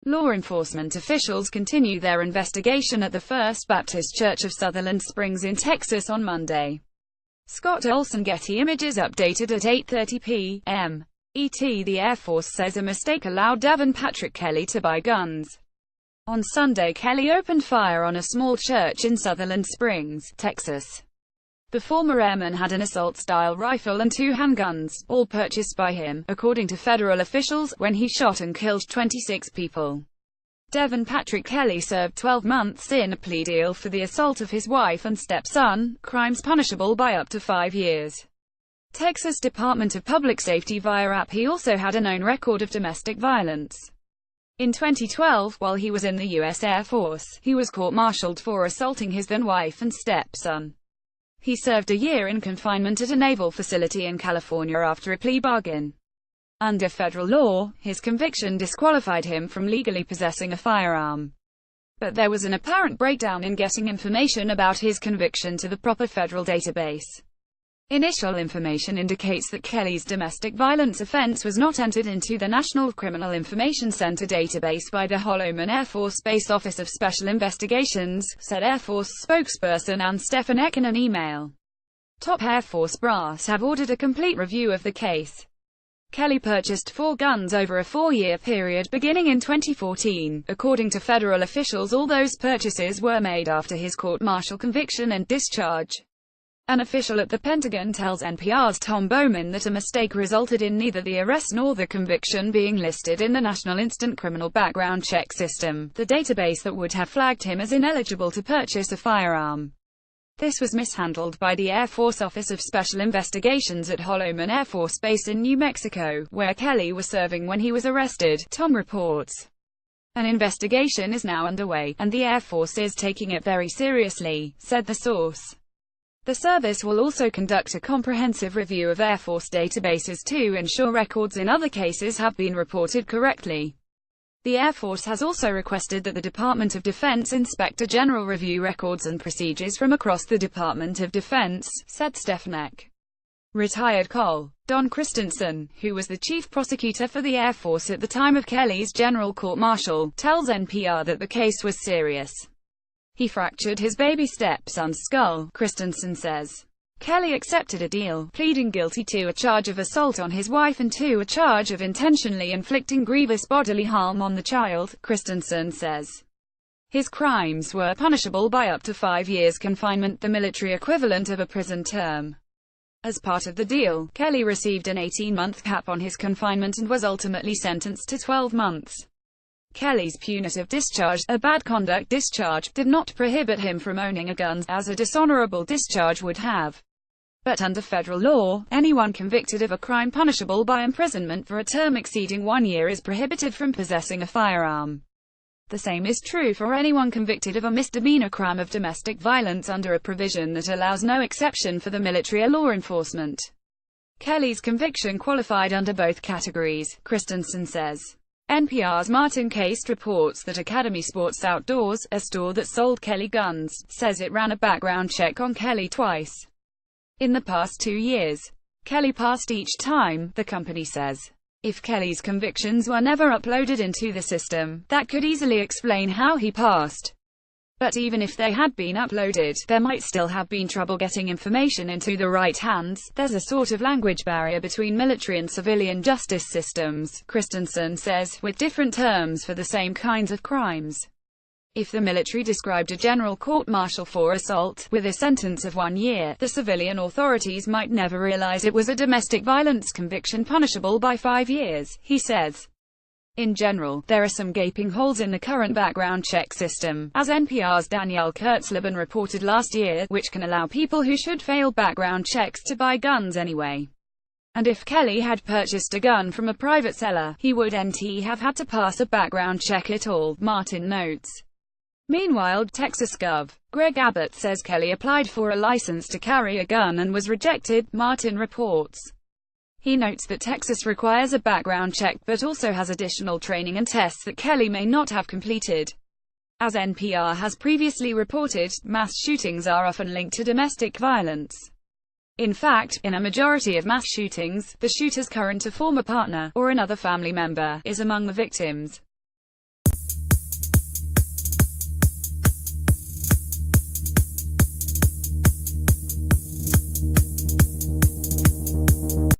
Law enforcement officials continue their investigation at the First Baptist Church of Sutherland Springs in Texas on Monday. Scott Olson. Getty Images. Updated at 8:30 p.m. ET. The Air Force says a mistake allowed Devin Patrick Kelly to buy guns. On Sunday, Kelly opened fire on a small church in Sutherland Springs, Texas. The former airman had an assault-style rifle and 2 handguns, all purchased by him, according to federal officials, when he shot and killed 26 people. Devin Patrick Kelly served 12 months in a plea deal for the assault of his wife and stepson, crimes punishable by up to 5 years. Texas Department of Public Safety via app. He also had a known record of domestic violence. In 2012, while he was in the U.S. Air Force, he was court-martialed for assaulting his then-wife and stepson. He served a year in confinement at a naval facility in California after a plea bargain. Under federal law, his conviction disqualified him from legally possessing a firearm. But there was an apparent breakdown in getting information about his conviction to the proper federal database. Initial information indicates that Kelly's domestic violence offense was not entered into the National Criminal Information Center database by the Holloman Air Force Base Office of Special Investigations, said Air Force spokesperson Ann Stefanek in an email. Top Air Force brass have ordered a complete review of the case. Kelly purchased 4 guns over a 4-year period beginning in 2014. According to federal officials, all those purchases were made after his court-martial conviction and discharge. An official at the Pentagon tells NPR's Tom Bowman that a mistake resulted in neither the arrest nor the conviction being listed in the National Instant Criminal Background Check System, the database that would have flagged him as ineligible to purchase a firearm. This was mishandled by the Air Force Office of Special Investigations at Holloman Air Force Base in New Mexico, where Kelly was serving when he was arrested, Tom reports. An investigation is now underway, and the Air Force is taking it very seriously, said the source. The service will also conduct a comprehensive review of Air Force databases to ensure records in other cases have been reported correctly. The Air Force has also requested that the Department of Defense Inspector General review records and procedures from across the Department of Defense, said Stefanek. Retired Col. Don Christensen, who was the chief prosecutor for the Air Force at the time of Kelly's general court-martial, tells NPR that the case was serious. He fractured his baby stepson's skull, Christensen says. Kelly accepted a deal, pleading guilty to a charge of assault on his wife and to a charge of intentionally inflicting grievous bodily harm on the child, Christensen says. His crimes were punishable by up to 5 years confinement, the military equivalent of a prison term. As part of the deal, Kelly received an 18-month cap on his confinement and was ultimately sentenced to 12 months. Kelly's punitive discharge, a bad conduct discharge, did not prohibit him from owning a gun, as a dishonorable discharge would have. But under federal law, anyone convicted of a crime punishable by imprisonment for a term exceeding 1 year is prohibited from possessing a firearm. The same is true for anyone convicted of a misdemeanor crime of domestic violence under a provision that allows no exception for the military or law enforcement. Kelly's conviction qualified under both categories, Christensen says. NPR's Martin Cast reports that Academy Sports Outdoors, a store that sold Kelly guns, says it ran a background check on Kelly twice. In the past 2 years, Kelly passed each time, the company says. If Kelly's convictions were never uploaded into the system, that could easily explain how he passed. But even if they had been uploaded, there might still have been trouble getting information into the right hands. There's a sort of language barrier between military and civilian justice systems, Christensen says, with different terms for the same kinds of crimes. If the military described a general court-martial for assault, with a sentence of 1 year, the civilian authorities might never realize it was a domestic violence conviction punishable by 5 years, he says. In general, there are some gaping holes in the current background check system, as NPR's Danielle Kurtzleben reported last year, which can allow people who should fail background checks to buy guns anyway. And if Kelly had purchased a gun from a private seller, he wouldn't have had to pass a background check at all, Martin notes. Meanwhile, Texas Gov. Greg Abbott says Kelly applied for a license to carry a gun and was rejected, Martin reports. He notes that Texas requires a background check but also has additional training and tests that Kelly may not have completed. As NPR has previously reported, mass shootings are often linked to domestic violence. In fact, in a majority of mass shootings, the shooter's current or former partner, or another family member, is among the victims.